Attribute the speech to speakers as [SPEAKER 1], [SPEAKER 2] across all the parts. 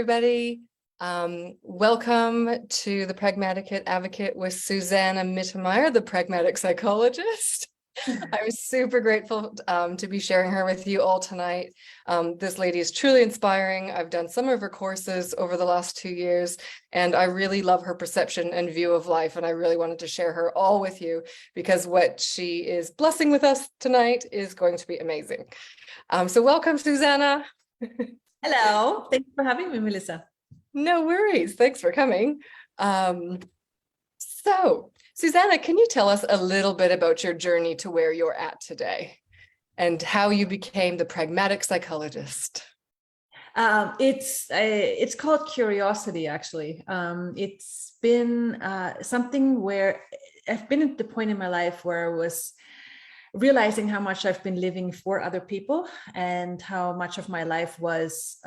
[SPEAKER 1] everybody. Welcome to the Pragmatic Advocate with Susanna Mittermaier, the Pragmatic Psychologist. I'm super grateful to be sharing her with you all tonight. This lady is truly inspiring. I've done some of her courses over the last 2 years, and I really love her perception and view of life, and I really wanted to share her all with you because what she is blessing with us tonight is going to be amazing. So welcome, Susanna.
[SPEAKER 2] Hello, thanks for having me, Melissa.
[SPEAKER 1] No worries. Thanks for coming. So, Susanna, can you tell us a little bit about your journey to where you're at today and how you became the pragmatic psychologist?
[SPEAKER 2] It's called curiosity, actually. It's been something where I've been at the point in my life where I was realizing how much I've been living for other people and how much of my life was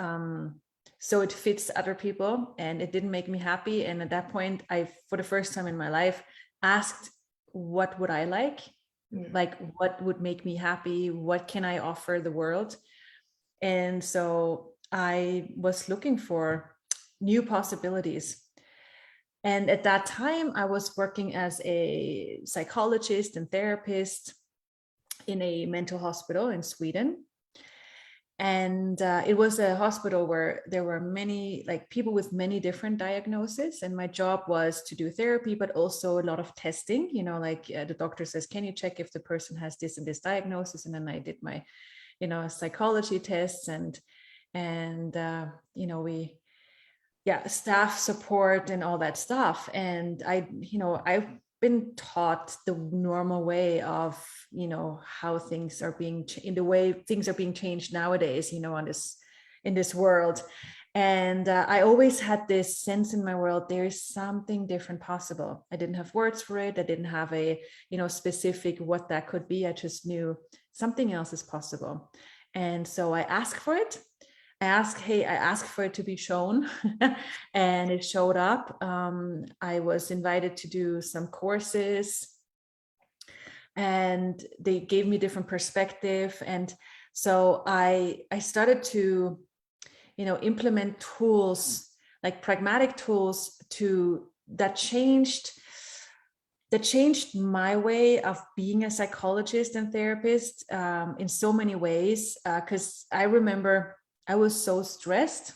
[SPEAKER 2] so it fits other people, and it didn't make me happy. And at that point, I, for the first time in my life, asked, what would I like? Like, what would make me happy? What can I offer the world? And so I was looking for new possibilities. And at that time, I was working as a psychologist and therapist in a mental hospital in Sweden. And it was a hospital where there were many, like, people with many different diagnoses. And my job was to do therapy, but also a lot of testing, you know, like the doctor says, can you check if the person has this and this diagnosis? And then I did my, you know, psychology tests and you know, staff support and all that stuff. And I've been taught the normal way of, you know, how things are being in the way things are being changed nowadays, you know, in this world. And I always had this sense in my world, there is something different possible. I didn't have words for it. I didn't have a, you know, specific what that could be. I just knew something else is possible. And so I asked for it. I asked for it to be shown and it showed up. I was invited to do some courses and they gave me different perspective. And so I started to, you know, implement tools, like pragmatic tools that changed my way of being a psychologist and therapist in so many ways. Because I remember I was so stressed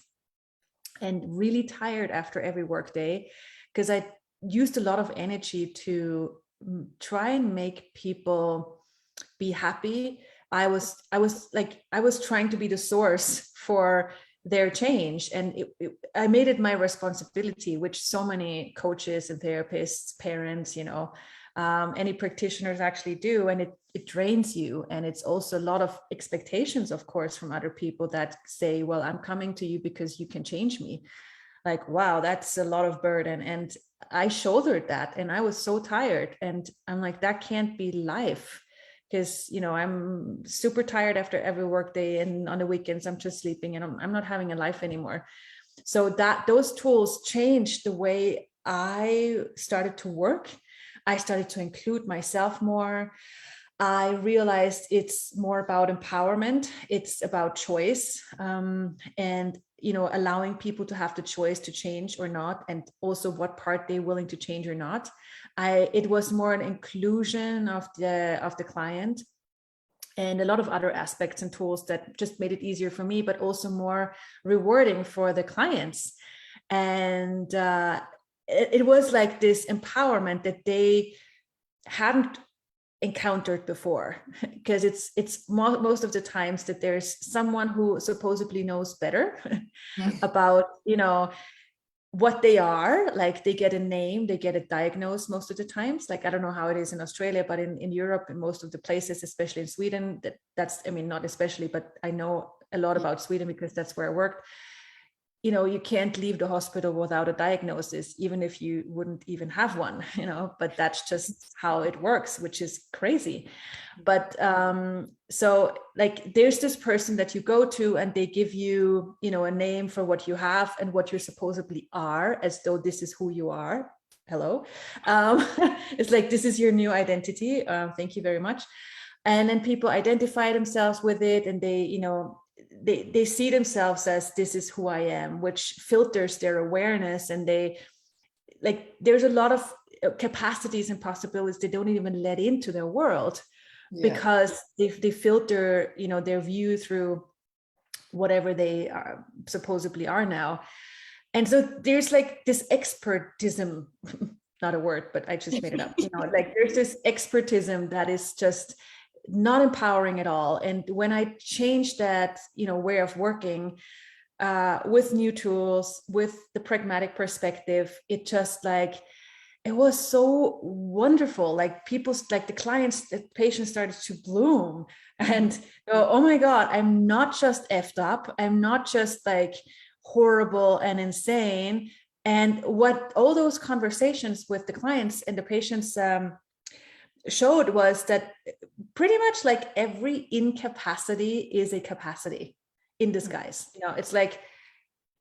[SPEAKER 2] and really tired after every work day because I used a lot of energy to try and make people be happy. I was trying to be the source for their change, and I made it my responsibility, which so many coaches and therapists, parents, you know, any practitioners actually do, and it drains you. And it's also a lot of expectations, of course, from other people that say, well, I'm coming to you because you can change me. Like, wow, that's a lot of burden. And I shouldered that, and I was so tired, and I'm like, that can't be life, because, you know, I'm super tired after every work day, and on the weekends I'm just sleeping, and I'm not having a life anymore. So those tools changed the way I started to work. I started to include myself more. I realized it's more about empowerment. It's about choice, and, you know, allowing people to have the choice to change or not, and also what part they're willing to change or not. It was more an inclusion of the client, and a lot of other aspects and tools that just made it easier for me, but also more rewarding for the clients. And it was like this empowerment that they hadn't encountered before, because it's most of the times that there's someone who supposedly knows better about, you know, what they are. Like, they get a name, they get it diagnosed most of the times. Like, I don't know how it is in Australia, but in Europe, in most of the places, especially in Sweden, that's, I mean, not especially, but I know a lot about Sweden because that's where I worked. You know, you can't leave the hospital without a diagnosis, even if you wouldn't even have one, you know, but that's just how it works, which is crazy. But so, like, there's this person that you go to, and they give you, you know, a name for what you have and what you supposedly are, as though this is who you are. Hello. It's like, this is your new identity. Thank you very much. And then people identify themselves with it, and they, you know, they see themselves as this is who I am, which filters their awareness, and they like there's a lot of capacities and possibilities they don't even let into their world because they filter, you know, their view through whatever they are, supposedly are now. And so there's like this expertism, not a word, but I just made it up, you know, like there's this expertism that is just not empowering at all. And when I changed that, you know, way of working with new tools, with the pragmatic perspective, it just like, it was so wonderful. Like people, like the clients, the patients started to bloom and go, oh my God, I'm not just effed up. I'm not just like horrible and insane. And what all those conversations with the clients and the patients showed was that pretty much like every incapacity is a capacity in disguise. You know, it's like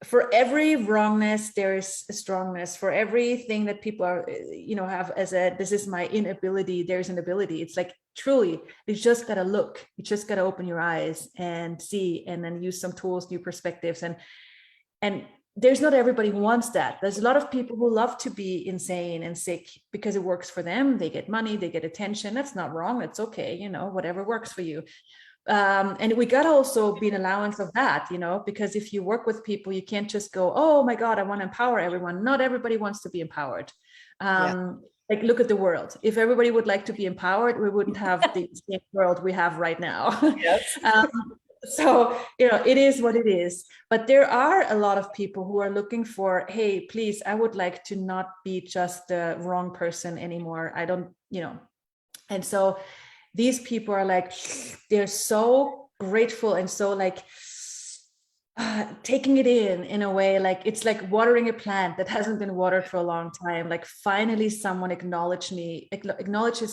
[SPEAKER 2] for every wrongness, there is a strongness. For everything that people are, you know, have as a, this is my inability, there's an ability. It's like truly, you just got to look, you just got to open your eyes and see, and then use some tools, new perspectives. And there's not everybody who wants that. There's a lot of people who love to be insane and sick because it works for them. They get money, they get attention. That's not wrong. That's okay. You know, whatever works for you. And we got to also be an allowance of that, you know, because if you work with people, you can't just go, oh my God, I want to empower everyone. Not everybody wants to be empowered. Like, look at the world. If everybody would like to be empowered, we wouldn't have the same world we have right now.
[SPEAKER 1] Yes.
[SPEAKER 2] So, you know, it is what it is. But there are a lot of people who are looking for, hey, please, I would like to not be just the wrong person anymore. I don't, you know, and so these people are like, they're so grateful and so like taking it in a way, like it's like watering a plant that hasn't been watered for a long time. Like finally someone acknowledges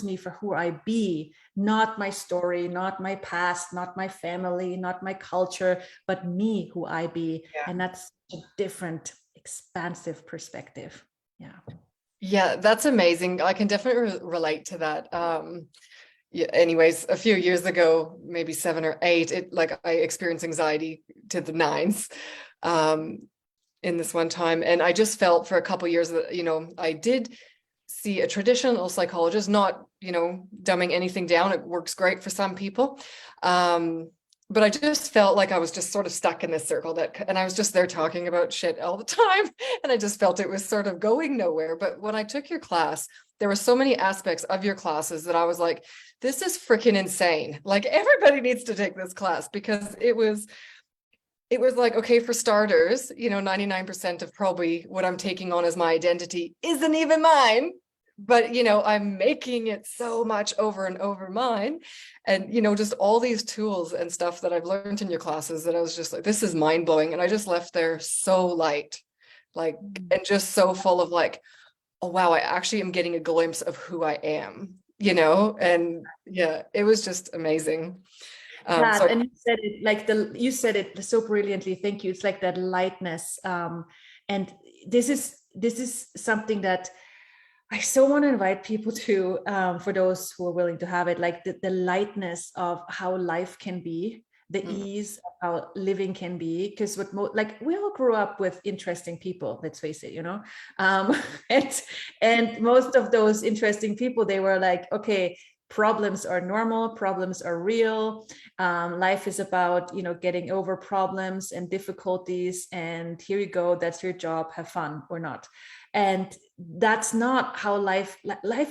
[SPEAKER 2] me for who I be, not my story, not my past, not my family, not my culture, but me, who I be. And that's a different, expansive perspective.
[SPEAKER 1] Yeah, that's amazing. I can definitely relate to that. Yeah, anyways, a few years ago, maybe 7 or 8, I experienced anxiety to the nines in this one time. And I just felt for a couple of years that, you know, I did see a traditional psychologist, not, you know, dumbing anything down. It works great for some people. But I just felt like I was just sort of stuck in this circle and I was just there talking about shit all the time. And I just felt it was sort of going nowhere. But when I took your class, there were so many aspects of your classes that I was like, this is freaking insane. Like everybody needs to take this class, because it was like, okay, for starters, you know, 99% of probably what I'm taking on as my identity isn't even mine. But, you know, I'm making it so much over and over mine. And, you know, just all these tools and stuff that I've learned in your classes that I was just like, this is mind blowing. And I just left there so light, like, and just so full of like, oh, wow, I actually am getting a glimpse of who I am, you know? And yeah, it was just amazing.
[SPEAKER 2] And you said it like you said it so brilliantly. Thank you. It's like that lightness. And this is something that I so want to invite people to, for those who are willing to have it, like the lightness of how life can be, the ease of how living can be. Because like we all grew up with interesting people, let's face it, you know, and most of those interesting people, they were like, okay, problems are normal, problems are real. Life is about, you know, getting over problems and difficulties, and here you go, that's your job, have fun or not. And that's not how life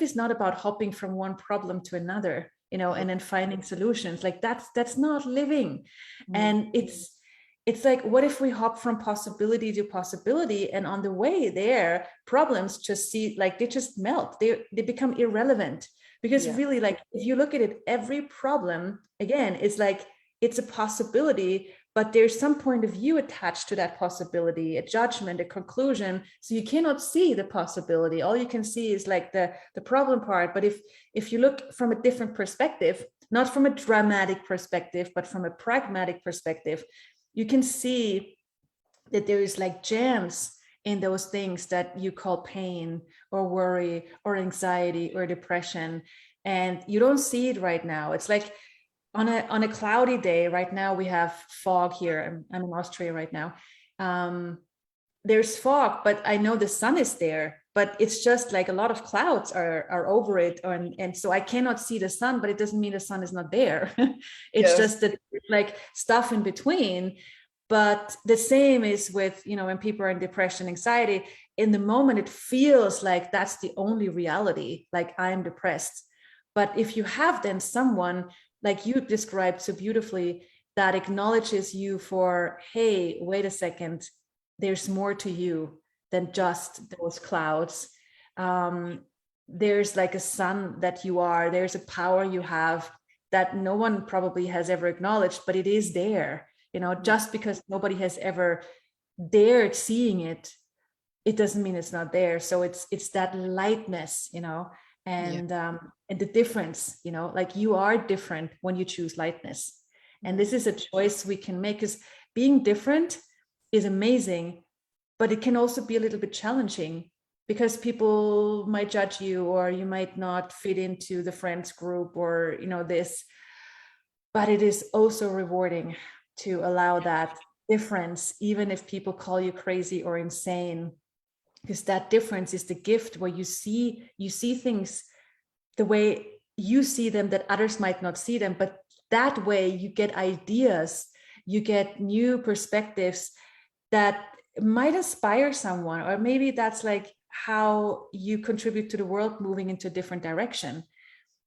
[SPEAKER 2] is not about hopping from one problem to another, you know, and then finding solutions. Like that's not living. And it's like, what if we hop from possibility to possibility, and on the way there, problems just they just melt, they become irrelevant. Because really, like, if you look at it, every problem, again, is like, it's a possibility, but there's some point of view attached to that possibility, a judgment, a conclusion. So you cannot see the possibility. All you can see is like the problem part. But if you look from a different perspective, not from a dramatic perspective, but from a pragmatic perspective, you can see that there is like gems in those things that you call pain or worry or anxiety or depression. And you don't see it right now. It's like on a cloudy day, right now we have fog here. I'm in Austria right now. There's fog, but I know the sun is there, but it's just like a lot of clouds are over it. And so I cannot see the sun, but it doesn't mean the sun is not there. It's
[SPEAKER 1] Yes.
[SPEAKER 2] just that like stuff in between. But the same is with, when people are in depression, anxiety, in the moment, it feels like that's the only reality, like I'm depressed. But if you have then someone like you described so beautifully that acknowledges you for, hey, wait a second, there's more to you than just those clouds. There's like a sun that you are, there's a power you have that no one probably has ever acknowledged, but it is there. Just because nobody has ever dared seeing it, it doesn't mean it's not there. So it's that lightness, and the difference, like you are different when you choose lightness. And this is a choice we can make, because being different is amazing, but it can also be a little bit challenging because people might judge you, or you might not fit into the friends group, or this. But it is also rewarding to allow that difference, even if people call you crazy or insane, because that difference is the gift where you see things the way you see them, that others might not see them. But that way you get ideas, you get new perspectives that might inspire someone, or maybe that's like how you contribute to the world moving into a different direction.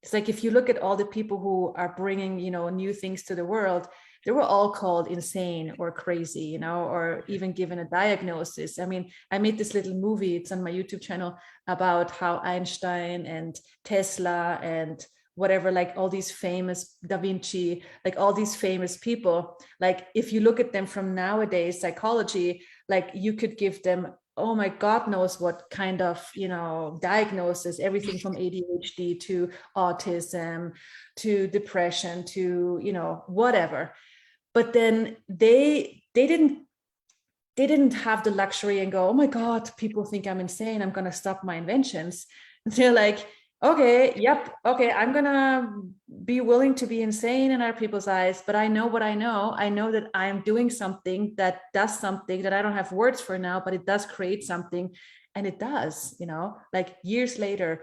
[SPEAKER 2] It's like, if you look at all the people who are bringing, new things to the world, they were all called insane or crazy, or even given a diagnosis. I mean, I made this little movie, it's on my YouTube channel, about how Einstein and Tesla and whatever, like all these famous, Da Vinci, like all these famous people, like if you look at them from nowadays psychology, like you could give them, oh my God knows what kind of, diagnosis, everything from ADHD to autism to depression to, whatever. But then they didn't have the luxury and go, oh my God, people think I'm insane, I'm going to stop my inventions. They're like, okay, yep, okay, I'm going to be willing to be insane in other people's eyes, but I know what I know. I know that I'm doing something that does something that I don't have words for now, but it does create something. And it does, like years later,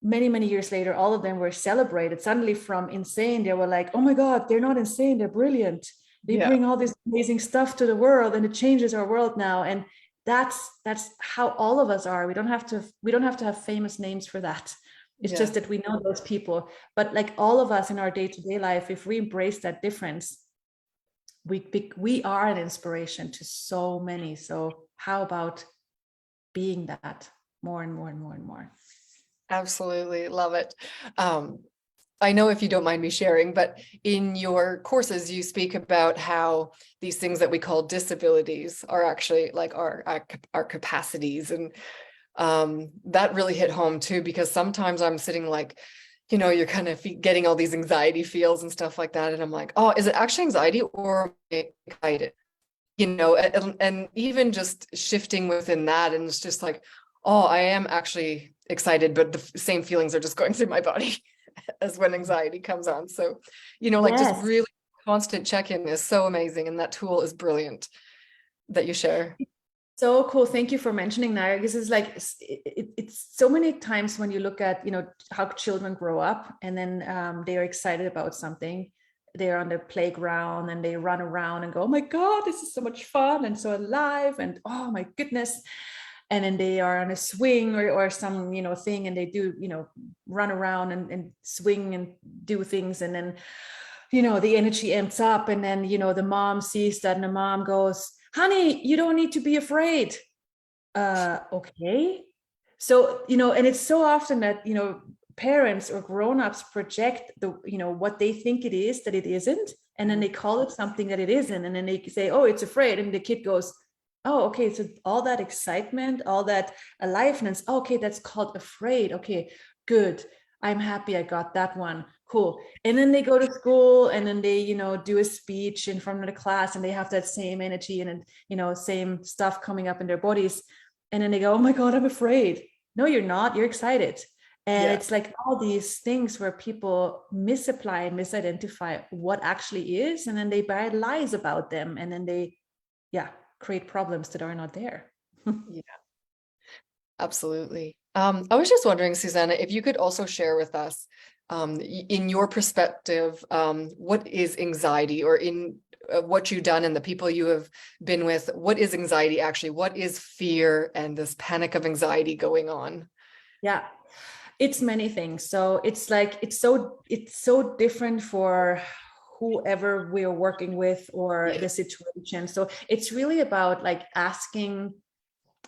[SPEAKER 2] many years later, all of them were celebrated. Suddenly from insane, they were like, oh my God, they're not insane, they're brilliant. They bring all this amazing stuff to the world, and it changes our world now. And that's how all of us are. We don't have to have famous names for that. It's just that we know those people. But like all of us in our day-to-day life, if we embrace that difference, we are an inspiration to so many. So how about being that more and more and more and more?
[SPEAKER 1] Absolutely. Love it. I know, if you don't mind me sharing, but in your courses, you speak about how these things that we call disabilities are actually like our capacities. And that really hit home too, because sometimes I'm sitting like, you're kind of getting all these anxiety feels and stuff like that. And I'm like, oh, is it actually anxiety or am I excited? And even just shifting within that. And it's just like, oh, I am actually excited, but the same feelings are just going through my body as when anxiety comes on. So, just really constant check-in is so amazing. And that tool is brilliant that you share.
[SPEAKER 2] So cool. Thank you for mentioning that. Because it's like, it's so many times when you look at, how children grow up, and then they are excited about something. They're on the playground and they run around and go, oh my God, this is so much fun and so alive. And oh my goodness. And then they are on a swing or some, thing, and they do, run around and swing and do things. And then, the energy amps up, and then, the mom sees that, and the mom goes, honey, you don't need to be afraid. Okay. So, and it's so often that, parents or grown-ups project the, what they think it is that it isn't. And then they call it something that it isn't. And then they say, oh, it's afraid. And the kid goes, oh, okay. So all that excitement, all that aliveness. Okay. That's called afraid. Okay, good. I'm happy I got that one. Cool. And then they go to school, and then they, do a speech in front of the class, and they have that same energy and, same stuff coming up in their bodies. And then they go, oh my God, I'm afraid. No, you're not. You're excited. And it's like all these things where people misapply and misidentify what actually is, and then they buy lies about them, and then they create problems that are not there.
[SPEAKER 1] Yeah, absolutely. I was just wondering, Susanna, if you could also share with us, in your perspective, what is anxiety, or in what you've done and the people you have been with, what is anxiety actually? What is fear and this panic of anxiety going on?
[SPEAKER 2] Yeah, it's many things. So it's like it's so different for whoever we're working with or the situation. So it's really about like asking,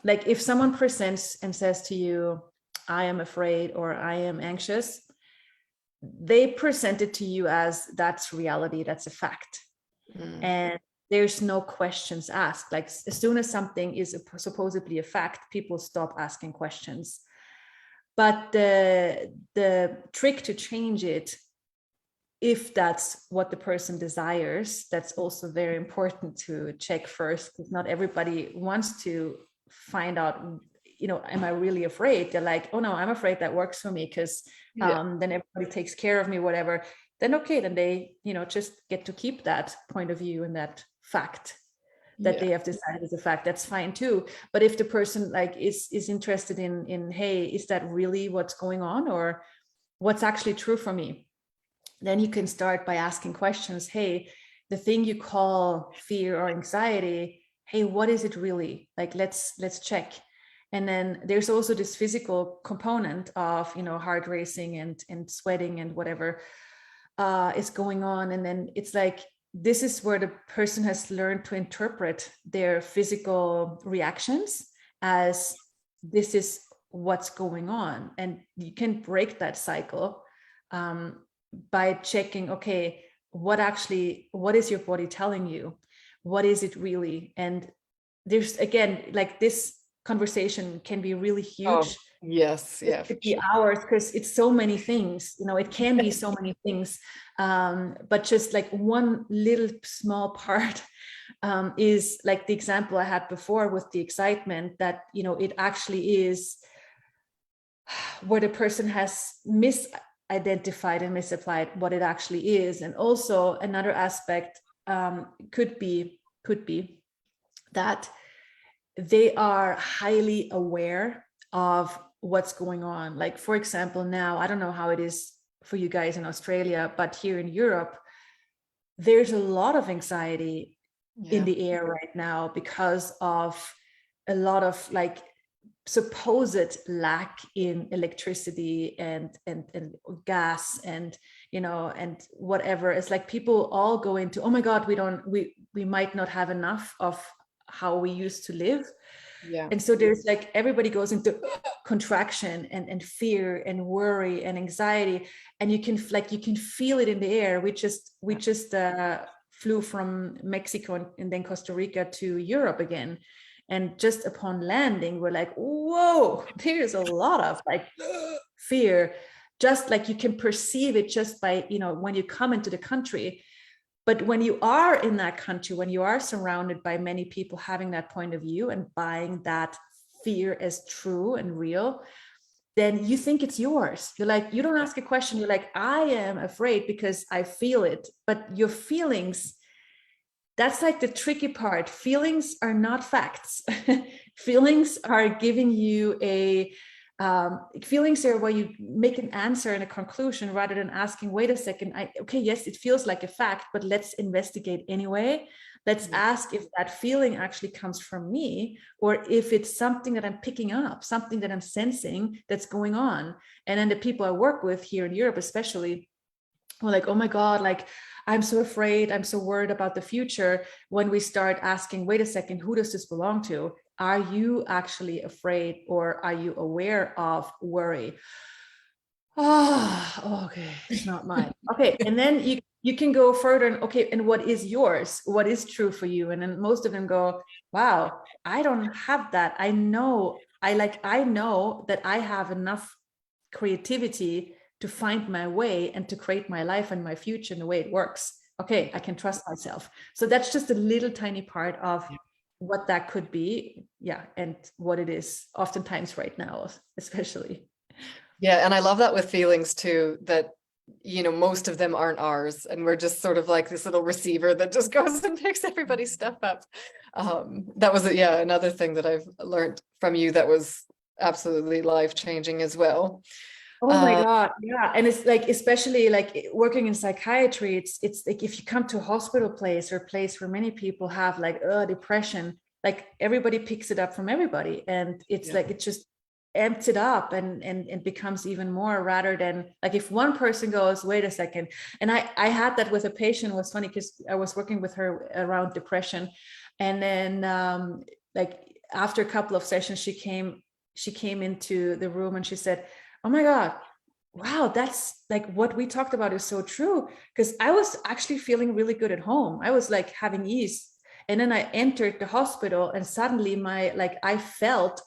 [SPEAKER 2] like if someone presents and says to you, I am afraid or I am anxious, they present it to you as that's reality, that's a fact. And there's no questions asked. Like as soon as something is supposedly a fact, people stop asking questions. But the trick to change it, if that's what the person desires, that's also very important to check first, because not everybody wants to find out, am I really afraid? They're like, oh no, I'm afraid, that works for me, because then everybody takes care of me, whatever. Then okay, then they just get to keep that point of view and that fact that they have decided is a fact. That's fine too. But if the person like is interested in hey, is that really what's going on, or what's actually true for me, then you can start by asking questions. Hey, the thing you call fear or anxiety, hey, what is it really? Like, let's check. And then there's also this physical component of heart racing and sweating and whatever is going on. And then it's like, this is where the person has learned to interpret their physical reactions as this is what's going on. And you can break that cycle by checking, okay, what is your body telling you? What is it really? And there's, again, like this conversation can be really huge.
[SPEAKER 1] Yes,
[SPEAKER 2] it could be hours, because it's so many things, it can be so many things. But just like one little small part is like the example I had before with the excitement, that it actually is where the person has misidentified and misapplied what it actually is. And also another aspect could be that they are highly aware of what's going on. Like, for example, now, I don't know how it is for you guys in Australia, but here in Europe, there's a lot of anxiety in the air right now because of a lot of like supposed lack in electricity and gas and and whatever. It's like people all go into, oh my God, we might not have enough of how we used to live. And so there's like, everybody goes into contraction and fear and worry and anxiety, and you can feel it in the air. We just flew from Mexico and then Costa Rica to Europe again, and just upon landing we're like, whoa, there's a lot of like fear, just like you can perceive it just by when you come into the country. But when you are in that country, when you are surrounded by many people having that point of view and buying that fear as true and real, then you think it's yours. You're like, you don't ask a question. You're like, I am afraid because I feel it. But your feelings, that's like the tricky part. Feelings are not facts. Feelings are giving you feelings are where you make an answer and a conclusion rather than asking, wait a second, okay, yes, it feels like a fact, but let's investigate anyway. Let's ask if that feeling actually comes from me, or if it's something that I'm picking up, something that I'm sensing that's going on. And then the people I work with here in Europe, especially, were like, oh my God, like, I'm so afraid, I'm so worried about the future. When we start asking, wait a second, who does this belong to? Are you actually afraid, or are you aware of worry? Oh, okay, it's not mine. Okay, and then you can go further and okay, and what is yours? What is true for you? And then most of them go, wow, I don't have that. I know that I have enough creativity to find my way and to create my life and my future in the way it works. Okay, I can trust myself. So that's just a little tiny part of what that could be. Yeah. And what it is oftentimes right now, especially.
[SPEAKER 1] Yeah, and I love that with feelings too, that most of them aren't ours, and we're just sort of like this little receiver that just goes and picks everybody's stuff up. That was another thing that I've learned from you that was absolutely life-changing as well.
[SPEAKER 2] Oh my God. Yeah. And it's like, especially like working in psychiatry, it's like if you come to a hospital place or a place where many people have like depression, like everybody picks it up from everybody. And it's like, it just amps it up and becomes even more, rather than like if one person goes, wait a second. And I had that with a patient. It was funny because I was working with her around depression. And then like after a couple of sessions, she came into the room and she said, oh my God, wow, that's like what we talked about is so true. Because I was actually feeling really good at home. I was like having ease. And then I entered the hospital and suddenly I felt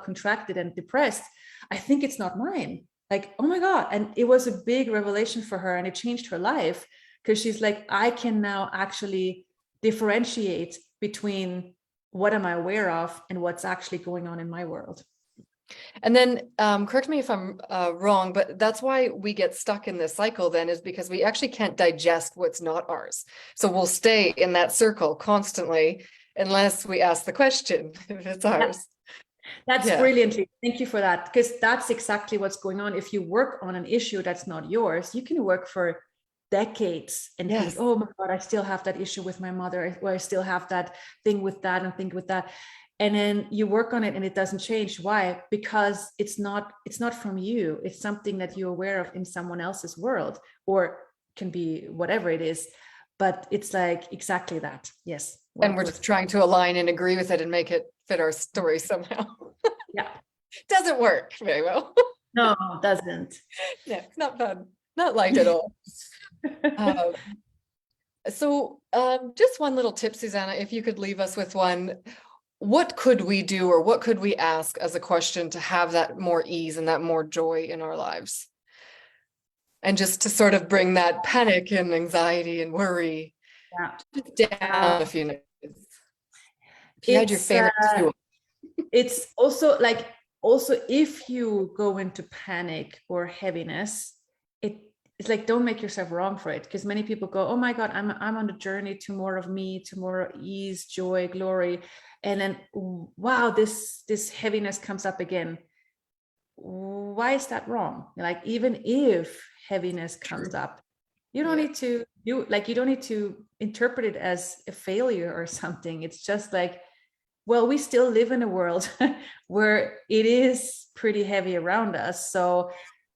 [SPEAKER 2] contracted and depressed. I think it's not mine. Like, oh my God. And it was a big revelation for her, and it changed her life, because she's like, I can now actually differentiate between what am I aware of and what's actually going on in my world.
[SPEAKER 1] And then correct me if I'm wrong, but that's why we get stuck in this cycle then, is because we actually can't digest what's not ours. So we'll stay in that circle constantly unless we ask the question if it's ours.
[SPEAKER 2] That's brilliantly. Thank you for that, because that's exactly what's going on. If you work on an issue that's not yours, you can work for decades and think, oh my God, I still have that issue with my mother, or I still have that thing with that and think with that. And then you work on it and it doesn't change. Why? Because it's not from you. It's something that you're aware of in someone else's world, or can be whatever it is. But it's like exactly that. Yes.
[SPEAKER 1] And we're just trying to align and agree with it and make it fit our story somehow.
[SPEAKER 2] Yeah.
[SPEAKER 1] Doesn't work very well.
[SPEAKER 2] No, it doesn't.
[SPEAKER 1] Yeah, it's not fun. Not light at all. So just one little tip, Susanna, if you could leave us with one. What could we do, or what could we ask as a question to have that more ease and that more joy in our lives? And just to sort of bring that panic and anxiety and worry down a few minutes. If you had your favorite tool.
[SPEAKER 2] It's also like, if you go into panic or heaviness, it's like, don't make yourself wrong for it, because many people go, oh my God, I'm on the journey to more of me, to more ease, joy, glory. And then, wow, this heaviness comes up again. Why is that wrong? Like, even if heaviness comes up, you don't need to you don't need to interpret it as a failure or something. It's just like, well, we still live in a world where it is pretty heavy around us. So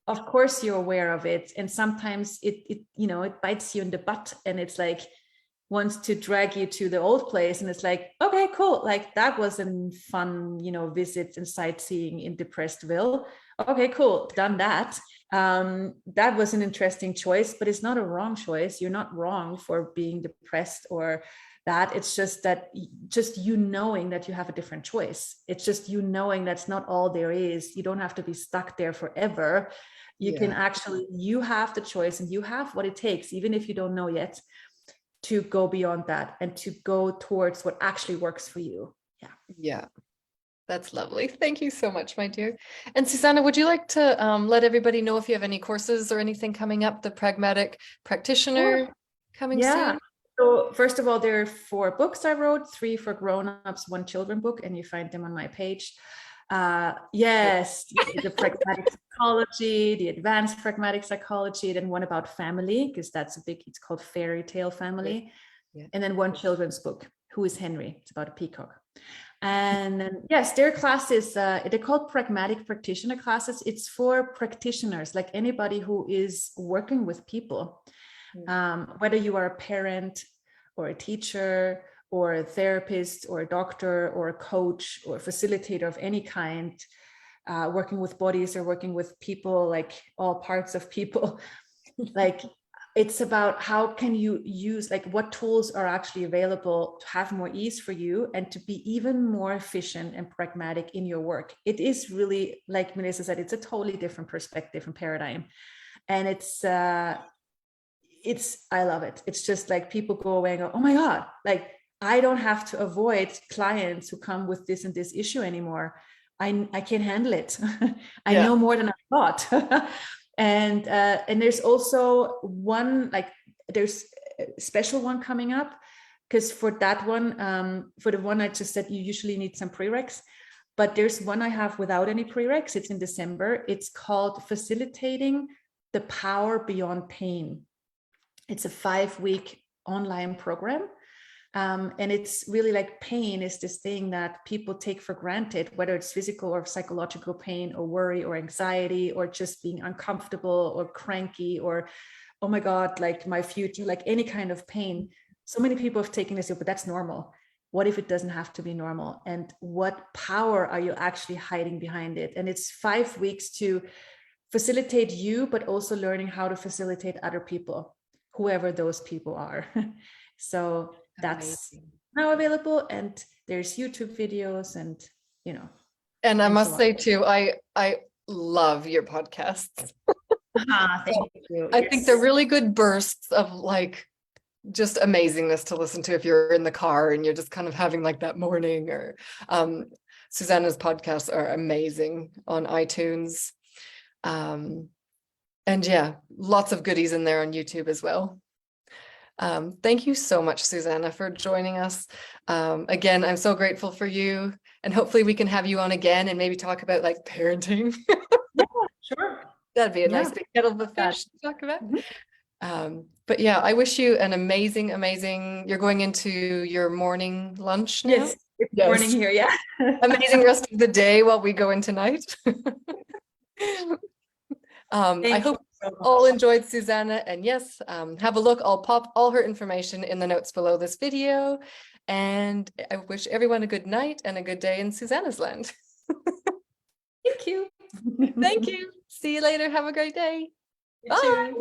[SPEAKER 2] of course you're aware of it. And sometimes it bites you in the butt, and it's like, wants to drag you to the old place. And it's like, okay, cool. Like, that was a fun, visit and sightseeing in Depressedville. Okay, cool. Done that. That was an interesting choice, but it's not a wrong choice. You're not wrong for being depressed or that. It's just that you knowing that you have a different choice. It's just you knowing that's not all there is. You don't have to be stuck there forever. You can actually, you have the choice, and you have what it takes, even if you don't know yet, to go beyond that and to go towards what actually works for you.
[SPEAKER 1] Yeah. That's lovely. Thank you so much, my dear. And Susanna, would you like to let everybody know if you have any courses or anything coming up? The Pragmatic Practitioner coming soon?
[SPEAKER 2] So first of all, there are 4 books I wrote, 3 for grown-ups, 1 children book, and you find them on my page. Yes, the Pragmatic Psychology, the Advanced Pragmatic Psychology, then one about family, because that's it's called Fairy Tale Family. And then 1 children's book, Who is Henry? It's about a peacock. And then, yes, their classes, they're called Pragmatic Practitioner classes. It's for practitioners, like anybody who is working with people, whether you are a parent or a teacher or a therapist or a doctor or a coach or a facilitator of any kind, working with bodies or working with people, like all parts of people. Like, it's about how can you use, like, what tools are actually available to have more ease for you and to be even more efficient and pragmatic in your work. It is really, like Melissa said, it's a totally different perspective and paradigm. And I love it. It's just like people go away and go, oh my God, like, I don't have to avoid clients who come with this and this issue anymore. I can't handle it. I
[SPEAKER 1] Yeah.
[SPEAKER 2] know more than I thought. And there's also one, like there's a special one coming up, because for that one, for the one I just said, you usually need some prereqs, but there's one I have without any prereqs. It's in December. It's called Facilitating the Power Beyond Pain. It's a 5-week online program. And it's really like pain is this thing that people take for granted, whether it's physical or psychological pain or worry or anxiety or just being uncomfortable or cranky or, oh my God, like my future, like any kind of pain. So many people have taken this, but that's normal. What if it doesn't have to be normal? And what power are you actually hiding behind it? And it's 5 weeks to facilitate you, but also learning how to facilitate other people, whoever those people are. So that's now available, and there's YouTube videos, and
[SPEAKER 1] And I
[SPEAKER 2] and
[SPEAKER 1] must
[SPEAKER 2] so on.
[SPEAKER 1] say too, I love your podcasts.
[SPEAKER 2] Thank you.
[SPEAKER 1] I think they're really good bursts of like just amazingness to listen to if you're in the car and you're just kind of having like that morning, or Susanna's podcasts are amazing on iTunes. And yeah, lots of goodies in there on YouTube as well. Thank you so much, Susanna, for joining us. Again, I'm so grateful for you, and hopefully we can have you on again and maybe talk about like parenting.
[SPEAKER 2] Yeah, sure.
[SPEAKER 1] That'd be a nice big kettle of fish to talk about. But yeah, I wish you an amazing, you're going into your morning lunch now?
[SPEAKER 2] Yes, it's morning here, yeah.
[SPEAKER 1] Amazing rest of the day while we go in tonight. I hope all enjoyed Susanna, and yes, have a look. I'll pop all her information in the notes below this video, and I wish everyone a good night and a good day in Susanna's land.
[SPEAKER 2] Thank you.
[SPEAKER 1] Thank you. See you later. Have a great day.
[SPEAKER 2] Bye.